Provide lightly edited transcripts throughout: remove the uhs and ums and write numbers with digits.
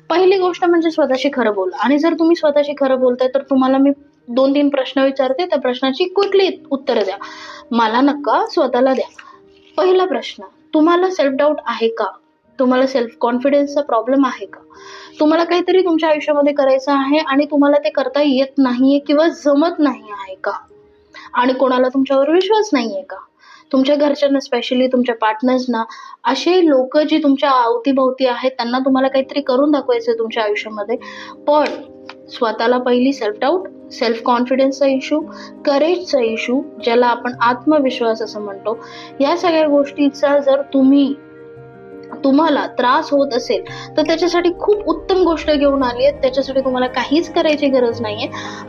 पहिली गोष्ट म्हणजे स्वतःशी खरं बोला. आणि जर तुम्ही स्वतःशी खरं बोलताय तर तुम्हाला मी 2-3 प्रश्न विचारते, त्या प्रश्नाची क्विकली उत्तरं द्या. मला नका, स्वतःला द्या. पहिला प्रश्न, तुम्हाला सेल्फ डाऊट आहे का? तुम्हाला सेल्फ कॉन्फिडन्सचा प्रॉब्लेम आहे का? तुम्हाला काहीतरी तुमच्या आयुष्यामध्ये करायचं आहे आणि तुम्हाला ते करता येत नाहीये किंवा जमत नाही आहे का? आणि कोणाला तुमच्यावर विश्वास नाहीये का? तुमच्या घरच्यांना, स्पेशली तुमच्या पार्टनर्सना, असे लोकं जी तुमच्या अवतीभोवती आहेत त्यांना तुम्हाला काहीतरी करून दाखवायचंय तुमच्या आयुष्यामध्ये. पण स्वतःला पहिली सेल्फ डाऊट, सेल्फ कॉन्फिडन्सचा इश्यू, करेजचा इश्यू, ज्याला आपण आत्मविश्वास असं म्हणतो, या सगळ्या गोष्टीचा जर तुम्हाला त्रास होत असेल तर त्याच्यासाठी खूप उत्तम गोष्ट घेऊन आली आहे. त्याच्यासाठी तुम्हाला काहीच करायची गरज नाहीये.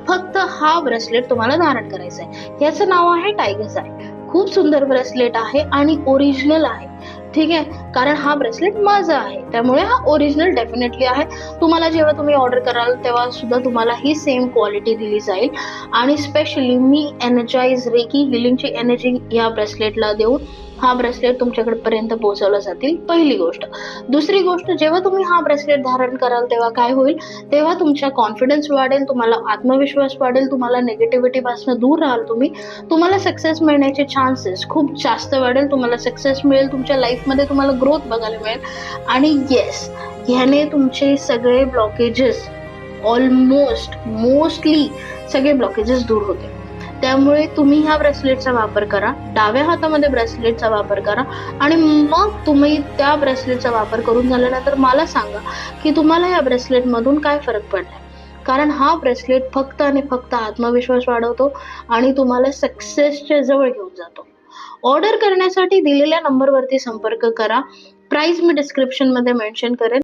फक्त हा ब्रेसलेट तुम्हाला धारण करायचा आहे. याचं नाव आहे टायगर्स आय. खूप सुंदर ब्रेसलेट आहे आणि ओरिजिनल आहे. ठीक आहे, कारण हा ब्रेसलेट माझा आहे, त्यामुळे हा ओरिजिनल डेफिनेटली आहे. तुम्हाला जेव्हा तुम्ही ऑर्डर कराल तेव्हा सुद्धा तुम्हाला ही सेम क्वालिटी दिली जाईल. आणि स्पेशली मी एनर्जाइज रेकी हिलिंगची एनर्जी या ब्रेसलेटला देऊन हा ब्रेसलेट तुमच्याकडे पर्यंत पोहोचवला जातील. पहिली गोष्ट. दुसरी गोष्ट, जेव्हा तुम्ही हा ब्रेसलेट धारण कराल तेव्हा काय होईल, तेव्हा तुमचा कॉन्फिडन्स वाढेल, तुम्हाला आत्मविश्वास वाढेल, तुम्हाला निगेटिव्हिटी पासून दूर राहाल तुम्हाला सक्सेस मिळण्याचे चान्सेस खूप जास्त वाढेल. तुम्हाला सक्सेस मिळेल, तुमच्या लाईफमध्ये तुम्हाला ग्रोथ बघायला मिळेल. आणि येस, ह्याने तुमचे सगळे ब्लॉकेजेस, मोस्टली सगळे ब्लॉकेजेस दूर होते. त्यामुळे तुम्ही ह्या ब्रेसलेटचा वापर करा. डाव्या हातामध्ये ब्रेसलेटचा वापर करा आणि मग तुम्ही त्या ब्रेसलेटचा वापर करून झाल्यानंतर मला सांगा की तुम्हाला या ब्रेसलेटमधून काय फरक पडलाय. कारण हा ब्रेसलेट फक्त आणि फक्त आत्मविश्वास वाढवतो आणि तुम्हाला सक्सेसच्या जवळ घेऊन जातो. ऑर्डर करण्यासाठी दिलेल्या नंबरवरती संपर्क करा. प्राइस मी डिस्क्रिप्शनमध्ये मेन्शन करेन.